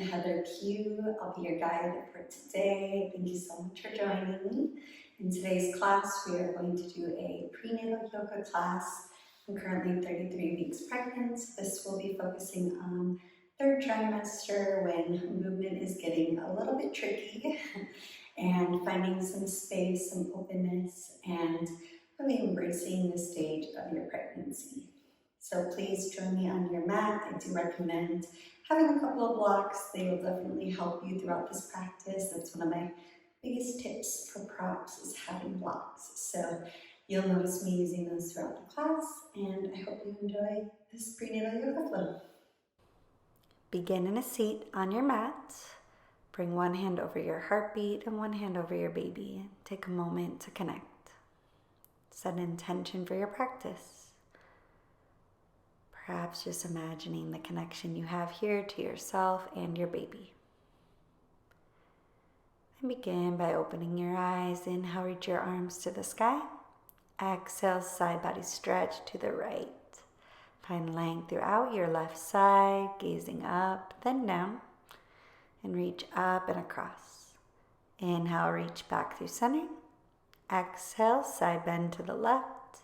Heather Pugh. I'll be your guide for today. Thank you so much for joining me. In today's class, we are going to do a prenatal yoga class. I'm currently 33 weeks pregnant. This will be focusing on third trimester when movement is getting a little bit tricky and finding some space, some openness, and really embracing the stage of your pregnancy. So please join me on your mat. I do recommend having a couple of blocks. They will definitely help you throughout this practice. That's one of my biggest tips for props is having blocks. So you'll notice me using those throughout the class, and I hope you enjoy this prenatal yoga flow. Begin in a seat on your mat. Bring one hand over your heartbeat and one hand over your baby. Take a moment to connect. Set an intention for your practice. Perhaps just imagining the connection you have here to yourself and your baby. And begin by opening your eyes. Inhale, reach your arms to the sky. Exhale, side body stretch to the right. Find length throughout your left side, gazing up, then down, and reach up and across. Inhale, reach back through center. Exhale, side bend to the left.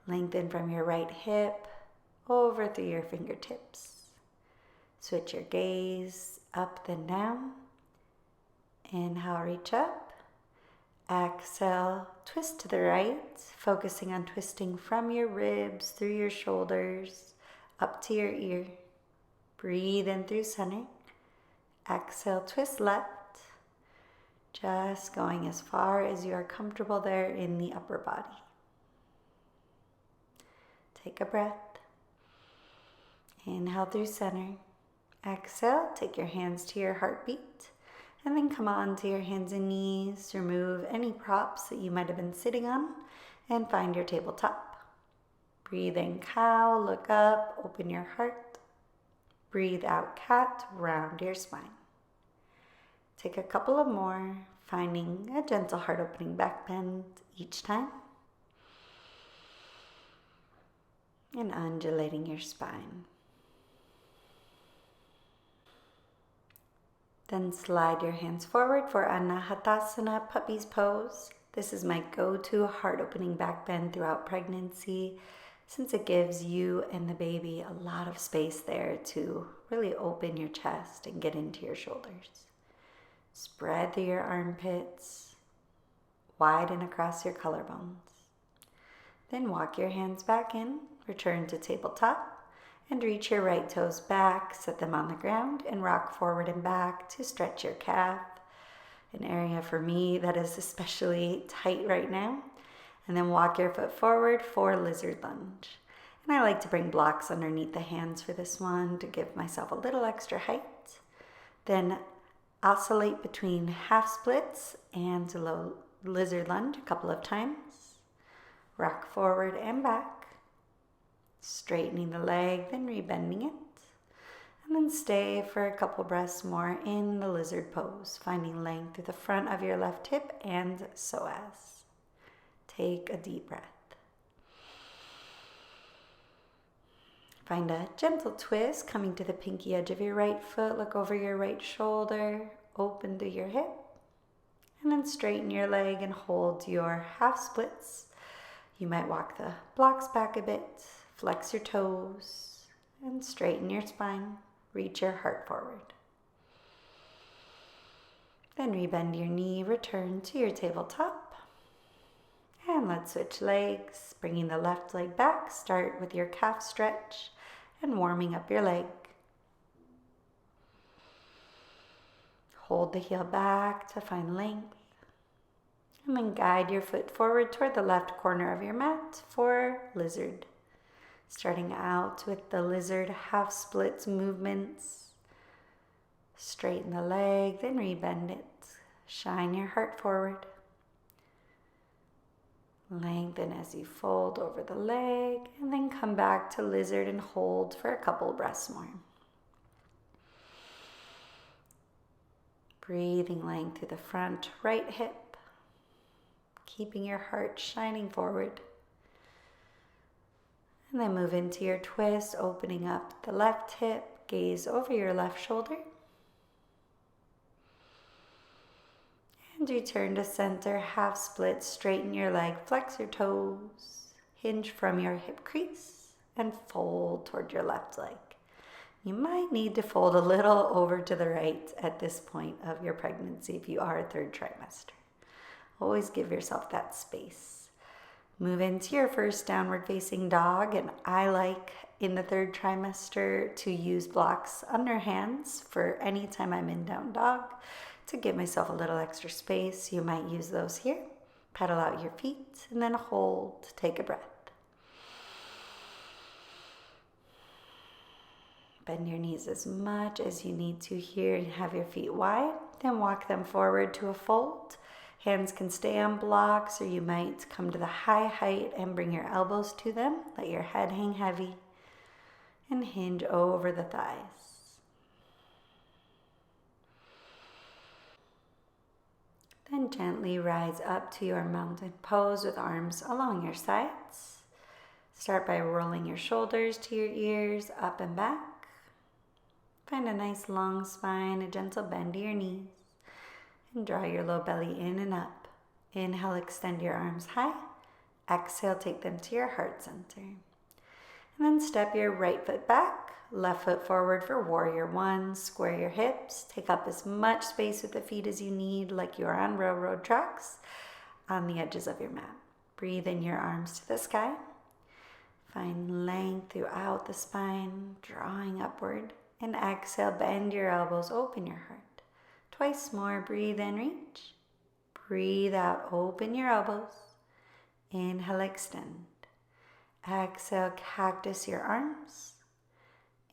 Lengthen from your right hip over through your fingertips. Switch your gaze up, then down. Inhale, reach up. Exhale, twist to the right, focusing on twisting from your ribs, through your shoulders, up to your ear. Breathe in through center. Exhale, twist left. Just going as far as you are comfortable there in the upper body. Take a breath. Inhale through center. Exhale, take your hands to your heartbeat. And then come on to your hands and knees. Remove any props that you might have been sitting on and find your tabletop. Breathe in cow, look up, open your heart. Breathe out cat, round your spine. Take a couple of more, finding a gentle heart opening back bend each time. And undulating your spine. Then slide your hands forward for Anahatasana, puppy's pose. This is my go-to heart-opening back bend throughout pregnancy, since it gives you and the baby a lot of space there to really open your chest and get into your shoulders. Spread through your armpits, widen across your collarbones. Then walk your hands back in, return to tabletop. And reach your right toes back, set them on the ground, and rock forward and back to stretch your calf. An area for me that is especially tight right now. And then walk your foot forward for lizard lunge. And I like to bring blocks underneath the hands for this one to give myself a little extra height. Then oscillate between half splits and low lizard lunge a couple of times. Rock forward and back. Straightening the leg, then rebending it. And then stay for a couple breaths more in the lizard pose, finding length through the front of your left hip and psoas. Take a deep breath. Find a gentle twist coming to the pinky edge of your right foot. Look over your right shoulder, open through your hip. And then straighten your leg and hold your half splits. You might walk the blocks back a bit. Flex your toes and straighten your spine. Reach your heart forward. Then rebend your knee, return to your tabletop. And let's switch legs, bringing the left leg back. Start with your calf stretch and warming up your leg. Hold the heel back to find length. And then guide your foot forward toward the left corner of your mat for lizard. Starting out with the lizard half splits movements. Straighten the leg, then rebend it. Shine your heart forward. Lengthen as you fold over the leg, and then come back to lizard and hold for a couple breaths more. Breathing length through the front right hip. Keeping your heart shining forward. And then move into your twist, opening up the left hip, gaze over your left shoulder. And return to center, half split, straighten your leg, flex your toes, hinge from your hip crease, and fold toward your left leg. You might need to fold a little over to the right at this point of your pregnancy if you are a third trimester. Always give yourself that space. Move into your first downward facing dog, and I like in the third trimester to use blocks under hands for any time I'm in down dog to give myself a little extra space. You might use those here. Pedal out your feet and then hold. Take a breath. Bend your knees as much as you need to here and have your feet wide. Then walk them forward to a fold. Hands can stay on blocks, or you might come to the high height and bring your elbows to them. Let your head hang heavy and hinge over the thighs. Then gently rise up to your mountain pose with arms along your sides. Start by rolling your shoulders to your ears, up and back. Find a nice long spine, a gentle bend to your knees. And draw your low belly in and up. Inhale, extend your arms high. Exhale, take them to your heart center. And then step your right foot back, left foot forward for warrior one. Square your hips. Take up as much space with the feet as you need, like you're on railroad tracks on the edges of your mat. Breathe in your arms to the sky. Find length throughout the spine, drawing upward. And exhale, bend your elbows, open your heart. Twice more, breathe in, reach. Breathe out, open your elbows. Inhale, extend. Exhale, cactus your arms.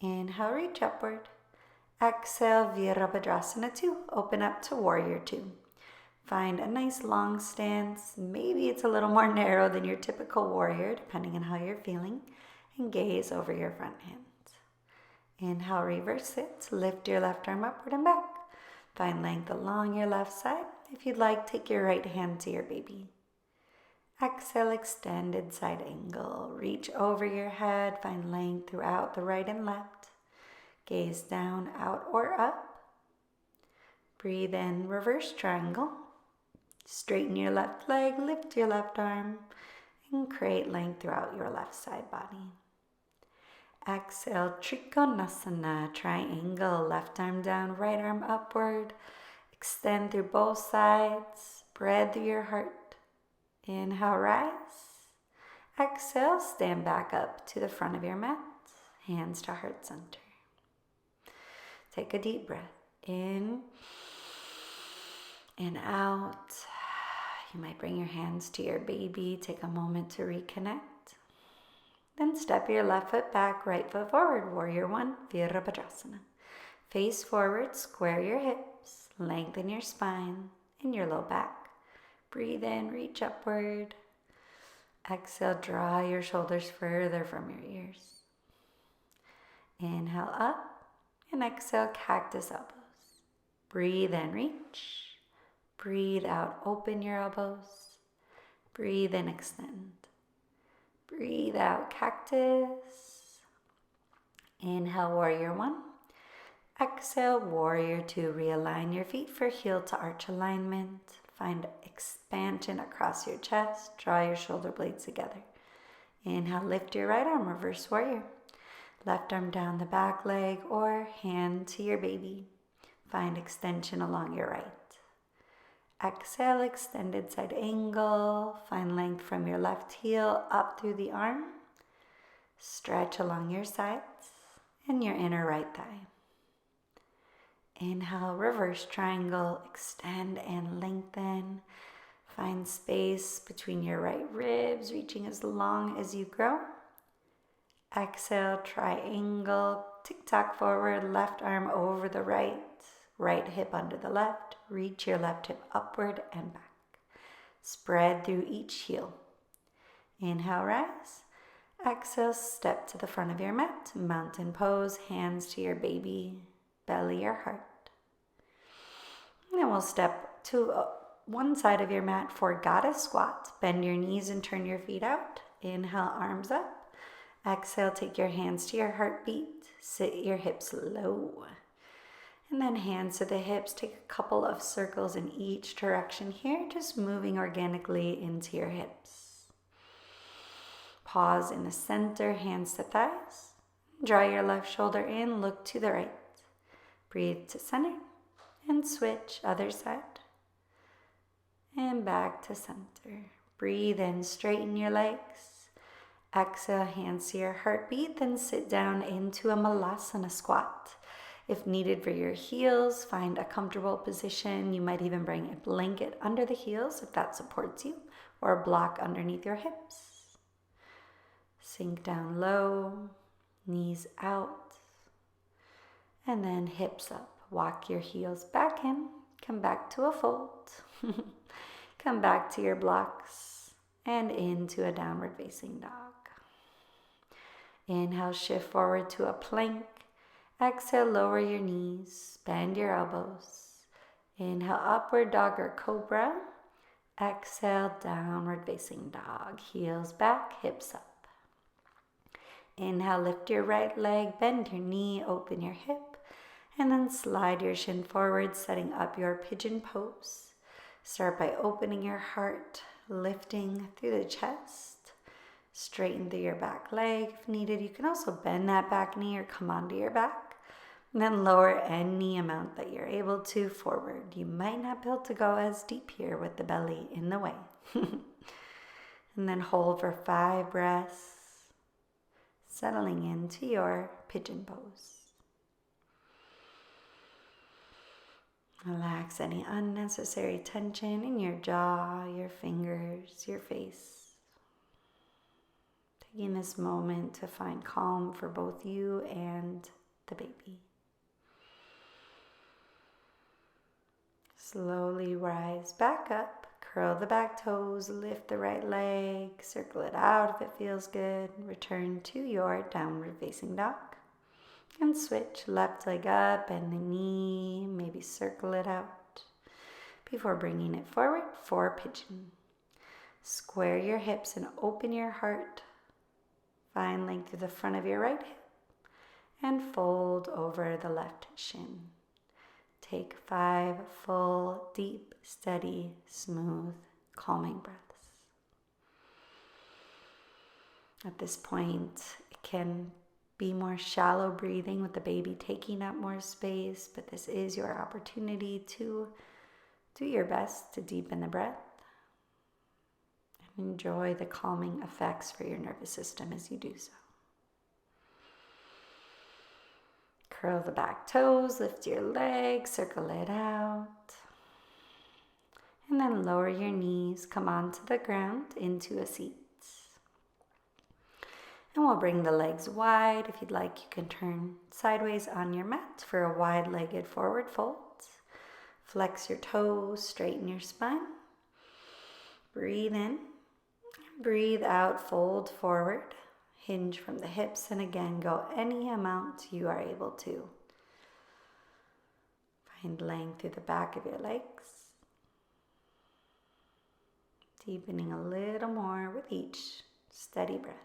Inhale, reach upward. Exhale, Virabhadrasana 2. Open up to warrior 2. Find a nice long stance. Maybe it's a little more narrow than your typical warrior, depending on how you're feeling. And gaze over your front hands. Inhale, reverse it. Lift your left arm upward and back. Find length along your left side. If you'd like, take your right hand to your baby. Exhale, extended side angle. Reach over your head. Find length throughout the right and left. Gaze down, out, or up. Breathe in, reverse triangle. Straighten your left leg, lift your left arm, and create length throughout your left side body. Exhale, Trikonasana, triangle, left arm down, right arm upward. Extend through both sides, breathe through your heart. Inhale, rise. Exhale, stand back up to the front of your mat, hands to heart center. Take a deep breath in and out. You might bring your hands to your baby, take a moment to reconnect. Then step your left foot back, right foot forward, warrior one, Virabhadrasana. Face forward, square your hips, lengthen your spine and your low back. Breathe in, reach upward. Exhale, draw your shoulders further from your ears. Inhale up and exhale, cactus elbows. Breathe in, reach. Breathe out, open your elbows. Breathe in, extend. Breathe out, cactus. Inhale, warrior one. Exhale, warrior two. Realign your feet for heel to arch alignment. Find expansion across your chest. Draw your shoulder blades together. Inhale, lift your right arm, reverse warrior. Left arm down the back leg or hand to your baby. Find extension along your right. Exhale, extended side angle. Find length from your left heel up through the arm. Stretch along your sides and your inner right thigh. Inhale, reverse triangle. Extend and lengthen. Find space between your right ribs, reaching as long as you grow. Exhale, triangle. Tick-tock forward, left arm over the right. Right hip under the left. Reach your left hip upward and back. Spread through each heel. Inhale, rise. Exhale, step to the front of your mat. Mountain pose, hands to your baby, belly or heart. And then we'll step to one side of your mat for goddess squat. Bend your knees and turn your feet out. Inhale, arms up. Exhale, take your hands to your heartbeat. Sit your hips low. And then hands to the hips. Take a couple of circles in each direction here, just moving organically into your hips. Pause in the center, hands to thighs. Draw your left shoulder in, look to the right. Breathe to center and switch, other side. And back to center. Breathe in, straighten your legs. Exhale, hands to your heartbeat, then sit down into a Malasana squat. If needed for your heels, find a comfortable position. You might even bring a blanket under the heels if that supports you, or a block underneath your hips. Sink down low, knees out, and then hips up. Walk your heels back in, come back to a fold, come back to your blocks, and into a downward facing dog. Inhale, shift forward to a plank. Exhale, lower your knees, bend your elbows. Inhale, upward dog or cobra. Exhale, downward facing dog. Heels back, hips up. Inhale, lift your right leg, bend your knee, open your hip, and then slide your shin forward, setting up your pigeon pose. Start by opening your heart, lifting through the chest. Straighten through your back leg if needed. You can also bend that back knee or come onto your back. And then lower any amount that you're able to forward. You might not be able to go as deep here with the belly in the way. And then hold for 5 breaths, settling into your pigeon pose. Relax any unnecessary tension in your jaw, your fingers, your face. Taking this moment to find calm for both you and the baby. Slowly rise back up, curl the back toes, lift the right leg, circle it out if it feels good. Return to your downward facing dog. And switch, left leg up, bend the knee, maybe circle it out. Before bringing it forward for pigeon. Square your hips and open your heart. Find length through the front of your right hip and fold over the left shin. Take 5 full, deep, steady, smooth, calming breaths. At this point, it can be more shallow breathing with the baby taking up more space, but this is your opportunity to do your best to deepen the breath. Enjoy the calming effects for your nervous system as you do so. Curl the back toes, lift your legs, circle it out. And then lower your knees, come onto the ground into a seat. And we'll bring the legs wide. If you'd like, you can turn sideways on your mat for a wide-legged forward fold. Flex your toes, straighten your spine. Breathe in. Breathe out, fold forward, hinge from the hips, and again, go any amount you are able to. Find length through the back of your legs. Deepening a little more with each steady breath.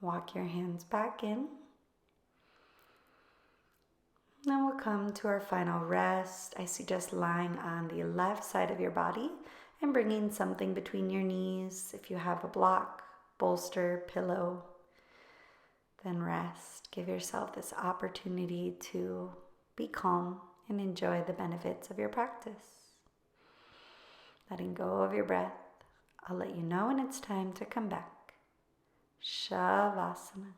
Walk your hands back in. Then we'll come to our final rest. I suggest lying on the left side of your body and bringing something between your knees. If you have a block, bolster, pillow, then rest. Give yourself this opportunity to be calm and enjoy the benefits of your practice. Letting go of your breath. I'll let you know when it's time to come back. Shavasana.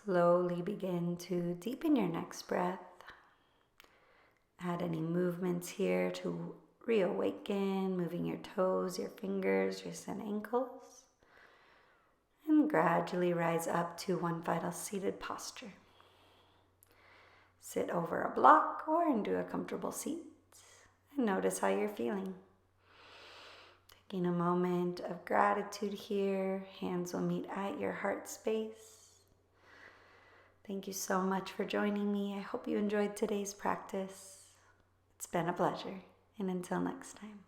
Slowly begin to deepen your next breath. Add any movements here to reawaken, moving your toes, your fingers, wrists, and ankles. And gradually rise up to one final seated posture. Sit over a block or into a comfortable seat and notice how you're feeling. Taking a moment of gratitude here, hands will meet at your heart space. Thank you so much for joining me. I hope you enjoyed today's practice. It's been a pleasure, and until next time.